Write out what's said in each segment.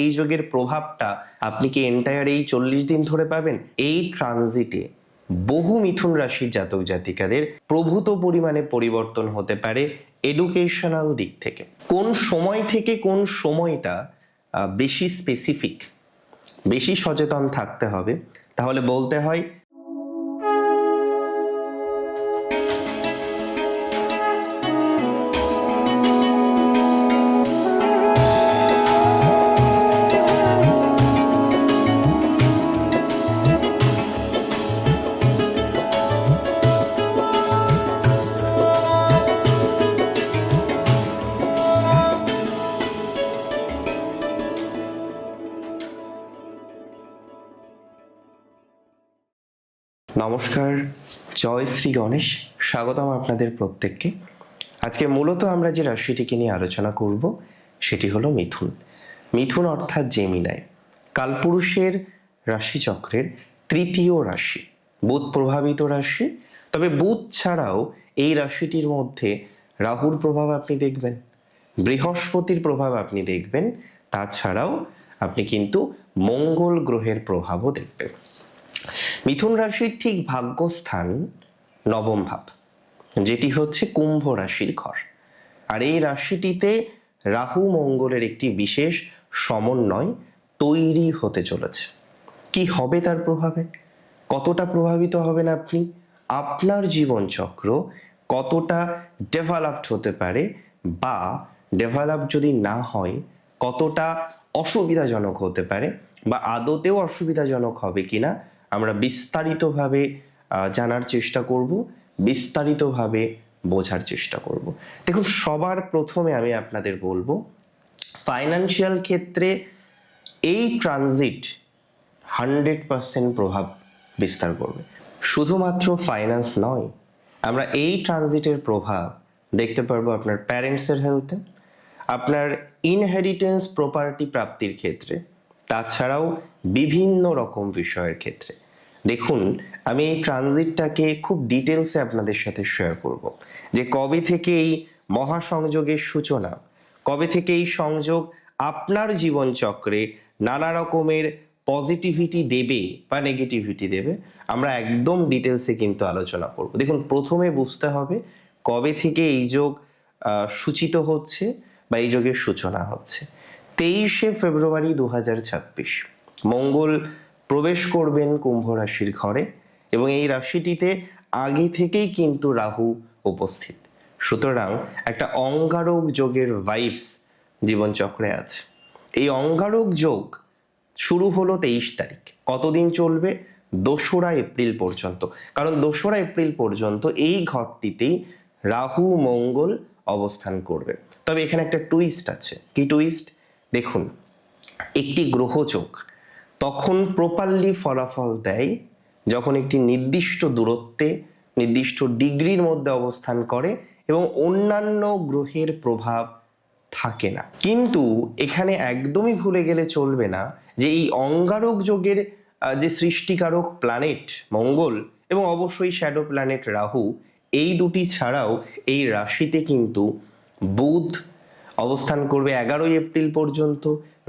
এই যোগের প্রভাবটা আপনি কি এন্টায়ার এই 40 দিন ধরে পাবেন? এই ট্রানজিটে বহু মিথুন রাশির জাতক জাতিকাদের প্রভূত পরিমাণে পরিবর্তন হতে পারে এডুকেশনাল দিক থেকে। কোন সময় থেকে কোন সময়টা বেশি স্পেসিফিক, বেশি সচেতন থাকতে হবে, তাহলে বলতে হয় নমস্কার, জয় শ্রী গণেশ। স্বাগতম আপনাদের প্রত্যেককে। আজকে মূলত আমরা যে রাশিটিকে নিয়ে আলোচনা করব সেটি হলো মিথুন। মিথুন অর্থাৎ জেমিনাই, কালপুরুষের রাশিচক্রের তৃতীয় রাশি, বুধ প্রভাবিত রাশি। তবে বুধ ছাড়াও এই রাশিটির মধ্যে রাহুর প্রভাব আপনি দেখবেন, বৃহস্পতির প্রভাব আপনি দেখবেন, তাছাড়াও আপনি কিন্তু মঙ্গল গ্রহের প্রভাবও দেখবেন। মিথুন রাশির ঠিক ভাগ্যস্থান নবম ভাব, যেটি হচ্ছে কুম্ভ রাশির ঘর। আর এই রাশিটিতে রাহু মঙ্গলের একটি বিশেষ সমন্বয় তৈরি হতে চলেছে। কি হবে তার প্রভাবে? কতটা প্রভাবিত হবেন আপনি? আপনার জীবনচক্র কতটা ডেভেলপড হতে পারে, বা ডেভেলপ যদি না হয় কতটা অসুবিধাজনক হতে পারে, বা আদতেও অসুবিধাজনক হবে কিনা আমরা বিস্তারিতভাবে জানার চেষ্টা করব, বিস্তারিতভাবে বোঝার চেষ্টা করব। দেখুন, সবার প্রথমে আমি আপনাদের বলবো, ফাইন্যান্সিয়াল ক্ষেত্রে এই ট্রানজিট 100% প্রভাব বিস্তার করবে। শুধুমাত্র ফাইন্যান্স নয়, আমরা এই ট্রানজিটের প্রভাব দেখতে পারবো আপনার প্যারেন্টসের হেলথে, আপনার ইনহেরিটেন্স প্রপার্টি প্রাপ্তির ক্ষেত্রে, তাছাড়াও বিভিন্ন রকম বিষয়ের ক্ষেত্রে। দেখুন, আমি এই ট্রানজিটটাকে খুব ডিটেলসে আপনাদের সাথে শেয়ার করব, যে কবে থেকে এই মহাসংযোগের সূচনা, কবে থেকে এই সংযোগ আপনার জীবনচক্রে নানা রকমের পজিটিভিটি দেবে বা নেগেটিভিটি দেবে, আমরা একদম ডিটেলসে কিন্তু আলোচনা করব। দেখুন, প্রথমে বুঝতে হবে কবে থেকে এই যোগ সূচিত হচ্ছে বা এই যোগের সূচনা হচ্ছে। 23শে ফেব্রুয়ারি 2026 মঙ্গল প্রবেশ করবেন কুম্ভ রাশির ঘরে, এবং এই রাশিটিতে আগে থেকেই কিন্তু রাহু উপস্থিত। সুতরাং একটা অঙ্গারক যোগের ভাইবস জীবনচক্রে আছে। এই অঙ্গারক যোগ শুরু হলো 23 তারিখ। কতদিন চলবে? 2রা এপ্রিল পর্যন্ত। কারণ 2রা এপ্রিল পর্যন্ত এই ঘরটিতেই রাহু মঙ্গল অবস্থান করবে। তবে এখানে একটা টুইস্ট আছে। কি টুইস্ট? দেখুন, একটি গ্রহযোগ তখন প্রপারলি ফলাফল দেয় যখন একটি নির্দিষ্ট দূরত্বে, নির্দিষ্ট ডিগ্রির মধ্যে অবস্থান করে এবং অন্যান্য গ্রহের প্রভাব থাকে না। কিন্তু এখানে একদমই ভুলে গেলে চলবে না যে এই অঙ্গারক যোগের যে সৃষ্টিকারক প্ল্যানেট মঙ্গল এবং অবশ্যই শ্যাডো প্ল্যানেট রাহু, এই দুটি ছাড়াও এই রাশিতে কিন্তু বুধ অবস্থান করবে 11ই এপ্রিল পর্যন্ত,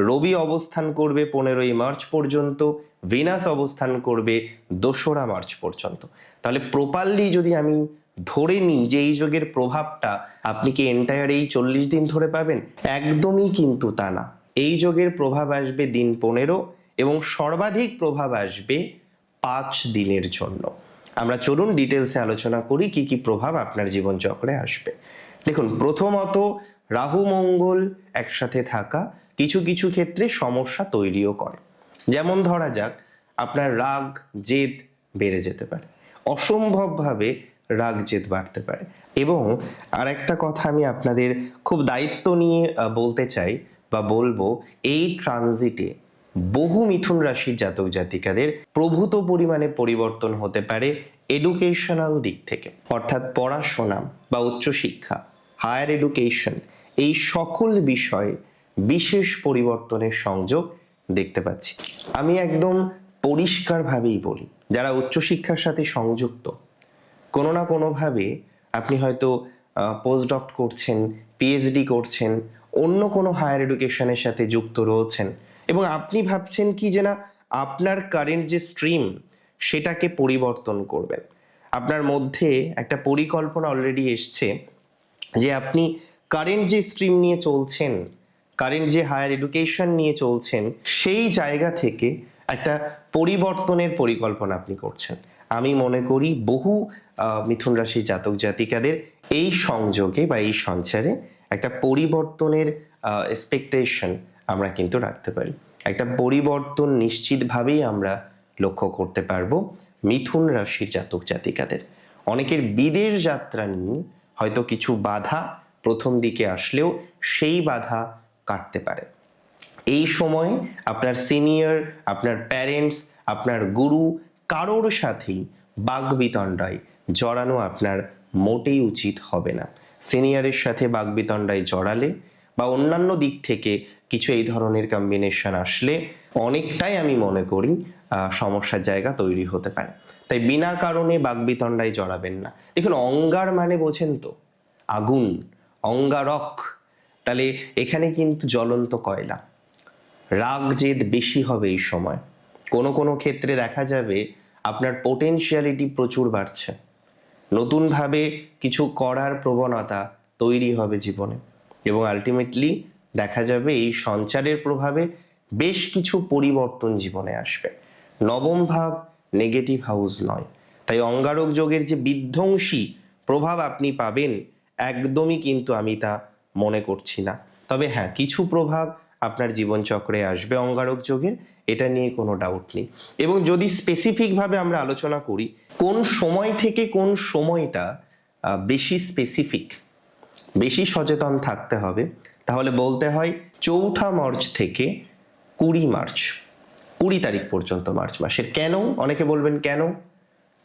রবি অবস্থান করবে 15ই মার্চ পর্যন্ত, ভিনাস অবস্থান করবে 2রা মার্চ পর্যন্ত। তাহলে প্রপারলি যদি আমি ধরে নিই যে এই যোগের প্রভাবটা আপনি কি এন্টায়ার এই 40 দিন ধরে পাবেন, একদমই কিন্তু তা না। এই যোগের প্রভাব আসবে দিন 15 এবং সর্বাধিক প্রভাব আসবে 5 দিনের জন্য। আমরা চলুন ডিটেলসে আলোচনা করি কি কি প্রভাব আপনার জীবনচক্রে আসবে। দেখুন, প্রথমত রাহু মঙ্গল একসাথে থাকা কিছু কিছু ক্ষেত্রে সমস্যা তৈরিও করে। যেমন ধরা যাক, আপনার রাগ জেদ বেড়ে যেতে পারে, অসম্ভবভাবে রাগ জেদ বাড়তে পারে। এবং আর একটা কথা আমি আপনাদের খুব দায়িত্ব নিয়ে বলতে চাই বা বলবো, এই ট্রানজিটে বহু মিথুন রাশির জাতক জাতিকাদের প্রভূত পরিমাণে পরিবর্তন হতে পারে এডুকেশনাল দিক থেকে, অর্থাৎ পড়াশোনা বা উচ্চশিক্ষা, হায়ার এডুকেশন, এই সকল বিষয়ে বিশেষ পরিবর্তনের সংযোগ দেখতে পাচ্ছি। আমি একদম পরিষ্কারভাবেই বলি, যারা উচ্চশিক্ষার সাথে সংযুক্ত, কোনো না কোনোভাবে আপনি হয়তো পোস্টডক করছেন, পিএইচডি করছেন, অন্য কোনো হায়ার এডুকেশনের সাথে যুক্ত রয়েছেন, এবং আপনি ভাবছেন কি যে না, আপনার কারেন্ট যে স্ট্রিম সেটাকে পরিবর্তন করবেন। আপনার মধ্যে একটা পরিকল্পনা অলরেডি এসছে যে আপনি কারেন্ট যে স্ট্রিম নিয়ে চলছেন, কারেন্ট যে হায়ার এডুকেশন নিয়ে চলছেন, সেই জায়গা থেকে একটা পরিবর্তনের পরিকল্পনা আপনি করছেন। আমি মনে করি বহু মিথুন রাশির জাতক জাতিকাদের এই সংযোগে বা এই সঞ্চারে একটা পরিবর্তনের এক্সপেকটেশন আমরা কিন্তু রাখতে পারি। একটা পরিবর্তন নিশ্চিতভাবেই আমরা লক্ষ্য করতে পারবো মিথুন রাশির জাতক জাতিকাদের। অনেকের বিদেশ যাত্রা নিয়ে হয়তো কিছু বাধা প্রথম দিকে আসলেও সেই বাধা কাটতে পারে। এই সময় আপনার সিনিয়র, আপনার প্যারেন্টস, আপনার গুরু কারোর সাথেই বাগবিতণ্ডায় জড়ানো আপনার মোটেই উচিত হবে না। সিনিয়রের সাথে বাগবিতণ্ডায় জড়ালে বা অন্যান্য দিক থেকে কিছু এই ধরনের কম্বিনেশন আসলে অনেকটাই আমি মনে করি সমস্যার জায়গা তৈরি হতে পারে। তাই বিনা কারণে বাগবিতণ্ডায় জড়াবেন না। দেখুন, অঙ্গার মানে বোঝেন তো, আগুন, অঙ্গারক, তাহলে এখানে কিন্তু জ্বলন্ত কয়লা। রাগ জেদ বেশি হবে এই সময়। কোনো কোনো ক্ষেত্রে দেখা যাবে আপনার পোটেনশিয়ালিটি প্রচুর বাড়ছে, নতুনভাবে কিছু করার প্রবণতা তৈরি হবে জীবনে, এবং আলটিমেটলি দেখা যাবে এই সঞ্চারের প্রভাবে বেশ কিছু পরিবর্তন জীবনে আসবে। নবম ভাব নেগেটিভ হাউস নয়, তাই অঙ্গারক যোগের যে বিধ্বংসী প্রভাব আপনি পাবেন একদমই কিন্তু আমি তা মনে করছি না। তবে হ্যাঁ, কিছু প্রভাব আপনার জীবনচক্রে আসবে অঙ্গারক যোগের, এটা নিয়ে কোনো ডাউট নেই। এবং যদি স্পেসিফিকভাবে আমরা আলোচনা করি কোন সময় থেকে কোন সময়টা বেশি স্পেসিফিক, বেশি সচেতন থাকতে হবে, তাহলে বলতে হয় 4 মার্চ থেকে 20 মার্চ, 20 তারিখ পর্যন্ত মার্চ মাসের। কেন? অনেকে বলবেন কেন?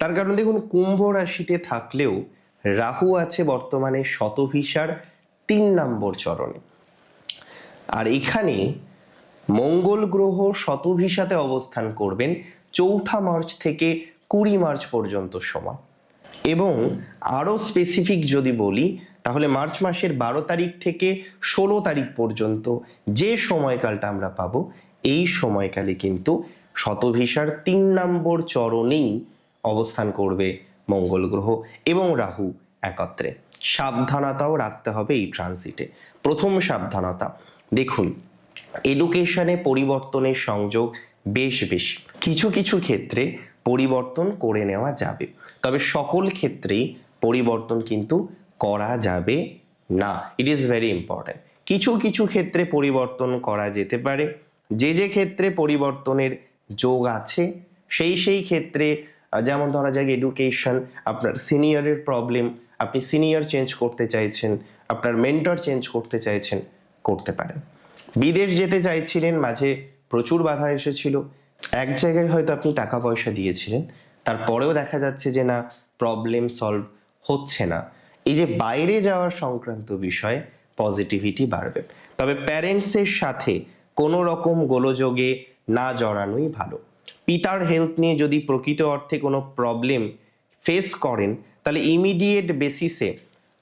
তার কারণ দেখুন, কুম্ভ রাশিতে থাকলেও রাহু আছে বর্তমানে শতভিসার 3 নম্বর চরণে, আর এখানে মঙ্গল গ্রহ শতভিসাতে অবস্থান করবেন 4 মার্চ থেকে 20 মার্চ পর্যন্ত সময়। এবং আরও স্পেসিফিক যদি বলি তাহলে মার্চ মাসের 12 তারিখ থেকে 16 তারিখ পর্যন্ত যে সময়কালটা আমরা পাবো, এই সময়কালে কিন্তু শতভিসার 3 নম্বর চরণেই অবস্থান করবে মঙ্গল গ্রহ এবং রাহু একত্রে। সাবধানতাও রাখতে হবে এই ট্রানজিটে। প্রথম সাবধানতা, দেখুন, এডুকেশনে পরিবর্তনের সংযোগ বেশ বেশি। কিছু কিছু ক্ষেত্রে পরিবর্তন করে নেওয়া যাবে, তবে সকল ক্ষেত্রেই পরিবর্তন কিন্তু করা যাবে না। It is very important. কিছু কিছু ক্ষেত্রে পরিবর্তন করা যেতে পারে। যে যে ক্ষেত্রে পরিবর্তনের যোগ আছে সেই সেই ক্ষেত্রে, যেমন ধরা যাক এডুকেশন, আপনার সিনিয়রের প্রবলেম, আপনি সিনিয়র চেঞ্জ করতে চাইছেন, আপনার মেন্টর চেঞ্জ করতে চাইছেন, করতে পারেন। বিদেশ যেতে চাইছিলেন, মাঝে প্রচুর বাধা এসেছিল, এক জায়গায় হয়তো আপনি টাকা পয়সা দিয়েছিলেন, তারপরেও দেখা যাচ্ছে যে না, প্রবলেম সলভ হচ্ছে না। এই যে বাইরে যাওয়ার সংক্রান্ত বিষয়ে পজিটিভিটি বাড়বে। তবে প্যারেন্টসের সাথে কোনো রকম গোলযোগে না জড়ানোই ভালো। পিতার হেলথ নিয়ে যদি প্রকৃত অর্থে কোনো প্রবলেম ফেস করেন, তাহলে ইমিডিয়েট বেসিসে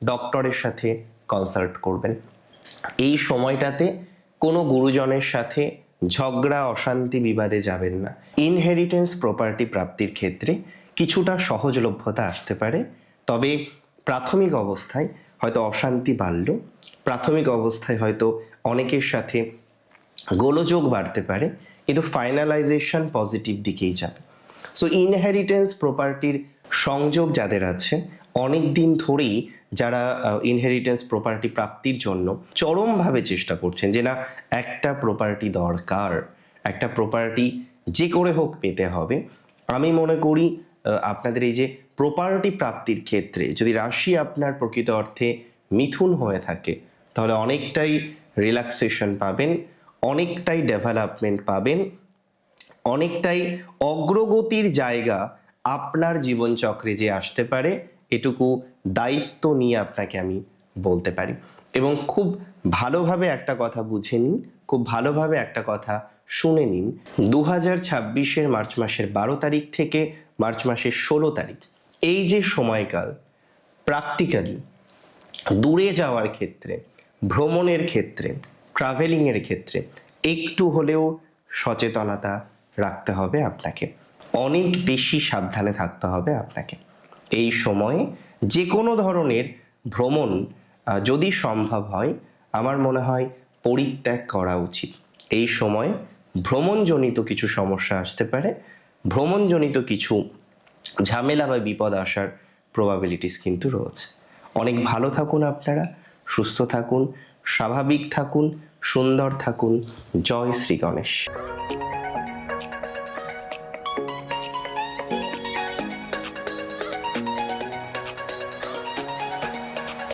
ডক্টরের সাথে কনসাল্ট করবেন। এই সময়টাতে কোনো গুরুজনের সাথে ঝগড়া, অশান্তি, বিবাদে যাবেন না। ইনহেরিটেন্স প্রপার্টি প্রাপ্তির ক্ষেত্রে কিছুটা সহজলভ্যতা আসতে পারে, তবে প্রাথমিক অবস্থায় হয়তো অশান্তি বাড়ল, প্রাথমিক অবস্থায় হয়তো অনেকের সাথে গোলযোগ বাড়তে পারে, কিন্তু ফাইনালাইজেশন পজিটিভ দিকেই যাবে। সো ইনহেরিটেন্স প্রপার্টির সংযোগ যাদের আছে, অনেক দিন ধরেই যারা ইনহেরিটেন্স প্রপার্টি প্রাপ্তির জন্য চরমভাবে চেষ্টা করছেন যে না, একটা প্রপার্টি দরকার, একটা প্রপার্টি যে করে হোক পেতে হবে, আমি মনে করি আপনাদের এই যে প্রপার্টি প্রাপ্তির ক্ষেত্রে যদি রাশি আপনার প্রকৃত অর্থে মিথুন হয়ে থাকে, তাহলে অনেকটাই রিল্যাক্সেশন পাবেন, অনেকটাই ডেভেলপমেন্ট পাবেন, অনেকটাই অগ্রগতির জায়গা আপনার জীবনচক্রে যে আসতে পারে, এটুকু দায়িত্ব নিয়ে আপনাকে আমি বলতে পারি। এবং খুব ভালোভাবে একটা কথা বুঝে নিন, খুব ভালোভাবে একটা কথা শুনে নিন। 2026-এর মার্চ মাসের 12 তারিখ থেকে মার্চ মাসের 16 তারিখ, এই যে সময়কাল, প্র্যাকটিক্যালি দূরে যাওয়ার ক্ষেত্রে, ভ্রমণের ক্ষেত্রে, ট্রাভেলিংয়ের ক্ষেত্রে একটু হলেও সচেতনতা রাখতে হবে আপনাকে, অনেক বেশি সাবধানে থাকতে হবে আপনাকে। এই সময়ে যে কোনো ধরনের ভ্রমণ যদি সম্ভব হয়, আমার মনে হয় পরিত্যাগ করা উচিত। এই সময় ভ্রমণজনিত কিছু সমস্যা আসতে পারে, ভ্রমণজনিত কিছু ঝামেলা বা বিপদ আসার প্রবাবিলিটিস কিন্তু রয়েছে। অনেক ভালো থাকুন আপনারা, সুস্থ থাকুন, স্বাভাবিক থাকুন, সুন্দর থাকুন। জয় শ্রী গণেশ।